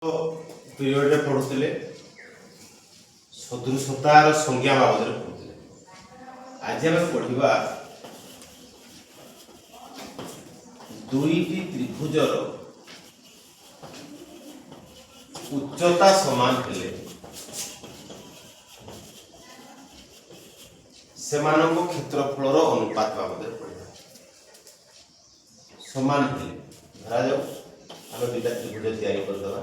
ପିରିୟଡ଼ରେ ପଢ଼ୁଥିଲେ ସଦୃଶତାର ସଂଜ୍ଞା ବାବଦରେ ପଢ଼ୁଥିଲେ। ଆଜି ଆମେ ପଢ଼ିବା ଦୁଇଟି ତ୍ରିଭୁଜର ଉଚ୍ଚତା ସମାନ ହେଲେ ସେମାନଙ୍କ କ୍ଷେତ୍ରଫଳର ଅନୁପାତ ବାବଦରେ ପଢ଼ିବା। ସମାନ ହେଲେ ଧରାଯାଉ ଆମେ ଦୁଇଟା ତ୍ରିଭୁଜ ତିଆରି କରିଦେବା।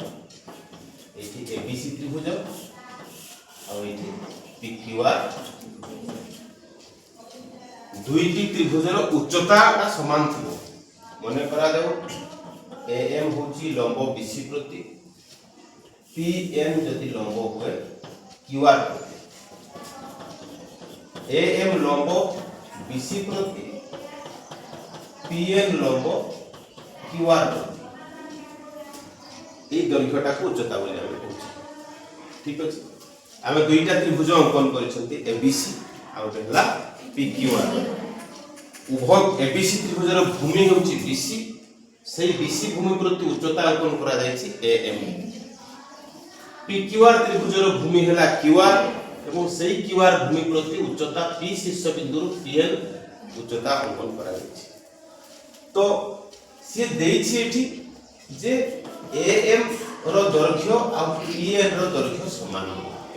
ଏଠି एबीसी त्रिभुज और एठी पीक्यूआर। दुईटी त्रिभुजर उच्चता समान थी। मन करा जाओ एएम होची लंब बीसी प्रति, पीएम जदि लंब हुए क्यूआर प्रति। एएम लंब बीसी प्रति, पीएम लंब क्यूआर प्रति। এই দৈর্ঘ্যটাকে উচ্চতা বলি আমি কইছি। ঠিক আছে, আমি দুইটা ত্রিভুজ অঙ্কন করিছন্তি এবিসি আর হলা পিকিউআর। উভয় এবিসি ত্রিভুজৰ ভূমি হচ্ছে বিসি, সেই বিসি ভূমি প্রতি উচ্চতা অঙ্কন করা যাইছি এএম। পিকিউআর ত্রিভুজৰ ভূমি হলা কিউআর এবং সেই কিউআর ভূমি প্রতি উচ্চতা পি শীর্ষবিন্দুর পিএল উচ্চতা অঙ্কন করা যাইছি। তো সে দেইছি এটি যে एएम रो दৈর্ঘ্য और पीएन रो दৈর্ঘ্য समान,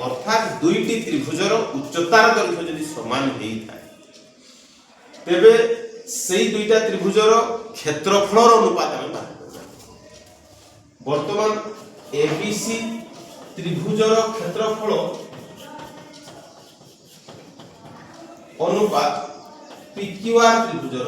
अर्थात दुईटी त्रिभुजर उच्चतार दৈর্ঘ্য यदि समान हेई थाए तेबे सेई दुईटा त्रिभुजर क्षेत्रफलर अनुपात हम बाहर करबा। वर्तमान एबीसी त्रिभुजर क्षेत्रफल अनुपात पीक्यूआर त्रिभुजर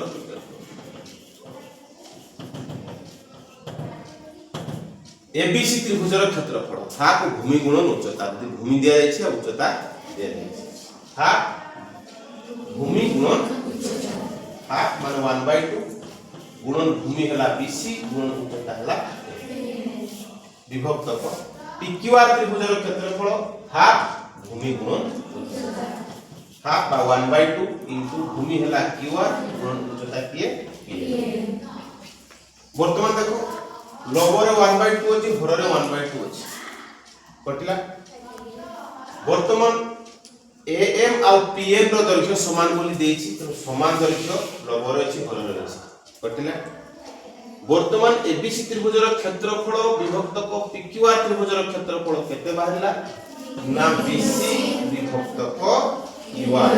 एबीसी त्रिभुजर क्षेत्रफल हाफ भूमि गुणन उच्चता। यदि भूमि दिया जाइए उच्चता दिया जाइए हाफ भूमि गुणन हाफ मान 1/2 गुणन भूमि हला बीसी गुणन उच्चता हला विभक्त को पीक्यूआर त्रिभुजर क्षेत्रफल हाफ भूमि गुणन हाफ बा 1/2 इनटू भूमि हला क्यूआर गुणन उच्चता किए वर्तमान देखो लंबरे 1/2 अछि, घररे 1/2 अछि कटिला। वर्तमान एएम और पीएम रो दৈর্ঘ্য समान बोली देछि, तो समान दৈর্ঘ্য लंबरे अछि घररे अछि कटिला। वर्तमान एबीसी त्रिभुजर क्षेत्रफल विभक्त को पीक्यूआर त्रिभुजर क्षेत्रफल केते बाहरिला ना बीसी विभक्त को क्यूआर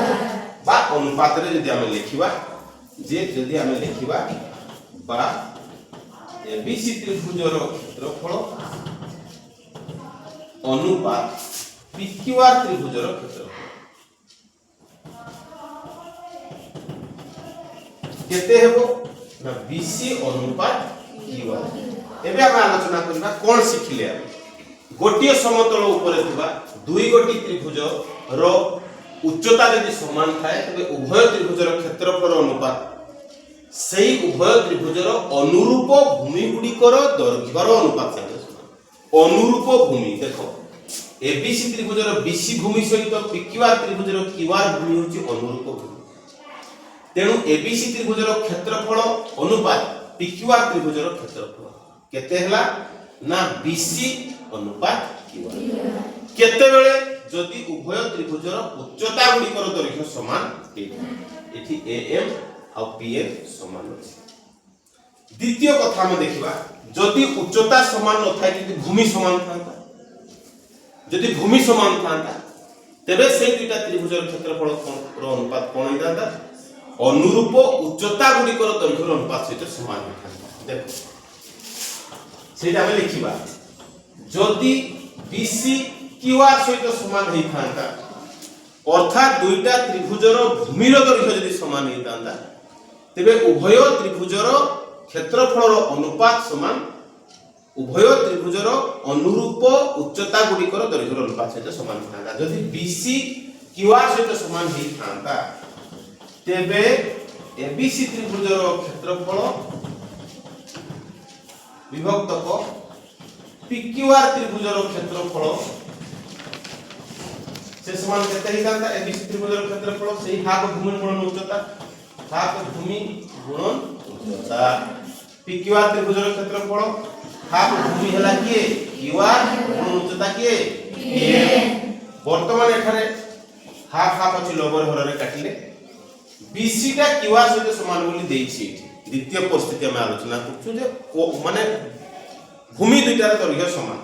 बा अनुपात रे यदि हम लिखिबा जे यदि हम लिखिबा बा एबीसी त्रिभुजर क्षेत्रफल अनुपात पीक्यूआर त्रिभुजर क्षेत्रफल केते हेबो ना बीसी अनुपात क्यूआर। एबे हम आलोचना करबा कोन सिखिले। गोटिए समतल ऊपर थिबा दुई गोटी त्रिभुज रो उच्चता यदि समान थाए तबे उभय त्रिभुजर क्षेत्रफल अनुपात सेई उभय त्रिभुजर अनुरूप भूमि गुड़िकर दৈর্ঘ্যর अनुपात सहित समान। अनुरूप भूमि देखो एबीसी त्रिभुजर बीसी भूमि सहित पीक्यूआर त्रिभुजर क्यूआर भूमि होची अनुरूप भूमि। तेणु एबीसी त्रिभुजर क्षेत्रफल अनुपात पीक्यूआर त्रिभुजर क्षेत्रफल केते हला ना बीसी अनुपात क्यूआर। केते बेले जदि उभय त्रिभुजर उच्चता गुड़िकर दৈর্ঘ্য समान हेतु एठी एएम और पीएम समान अछि। द्वितीय कथा में देखिबा जदि उच्चता समान न थाए कि भूमि समान थांता, जदि भूमि समान थांता तबे से दुईटा त्रिभुजर क्षेत्रफल रो अनुपात कोन होइदाता अनुरूप उच्चता गुड़िकर दৈর্ঘ্যर अनुपात सहित समान होइदाता। देखो सेटा में लिखिबा जदि बीसी क्यूआर सहित समान होई थांता अर्थात दुईटा त्रिभुजर भूमिर दৈর্ঘ্য यदि समान होइतांता तेबे उभय त्रिभुजर क्षेत्रफल अनुपात समान उभय त्रिभुजर अनुरूप उच्चता गुड़िकर दৈর্ঘ্যर अनुपात सहित समान थांता। जदि बीसी क्यूआर सहित समान होई थांता तेबे एबीसी त्रिभुजर क्षेत्रफल विभक्त को पीक्यूआर त्रिभुजर क्षेत्रफल से समान केते हितांता एबीसी त्रिभुजर क्षेत्रफल सेही हाफ भूमि गुणन उच्चता हाफ भूमि गुणन उच्चता पीक्यूआर त्रिभुजर क्षेत्रफल हाफ भूमि हला किए क्यूआर गुण उच्चता किए pm वर्तमान एठारे हाफ हाफ अछि लोबर हर रे काटिले बीसी टा क्यूआर सहित समान बोली देइछि एठी द्वितीय परिस्थिति हम आलोचना करछु जे माने भूमि दुइटार दৈर्घ्य समान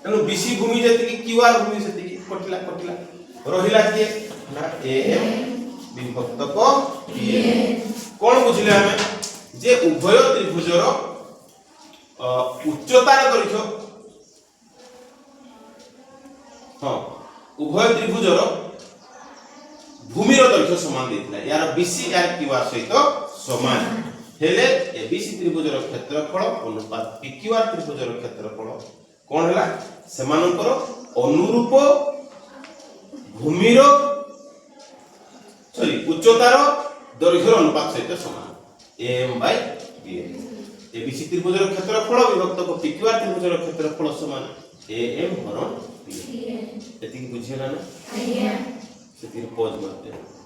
तेनु बीसी भूमि जति कि क्यूआर भूमि सेति कि कटिला रहिला किए ना एम विभक्त को pm कोन बुझिले हमें जे उभय त्रिभुजर उच्चतार दৈর্ঘ্য हां उभय त्रिभुजर भूमिर दৈর্ঘ্য समान देथिला यार बीसी यार क्यूआर सहित समान हेले एबीसी त्रिभुजर क्षेत्रफल अनुपात पीक्यूआर त्रिभुजर क्षेत्रफल कोन हला सेमानकर अनुरूप भूमिर उच्चतार दৈর্ঘ্যर अनुपात सहित समान m by bm एबीसी त्रिभुजर क्षेत्रफल विभक्त को पीक्यूआर त्रिभुजर क्षेत्रफल समान am हरण pm एति बुझिला ना आज्ञा सेति पॉज मारते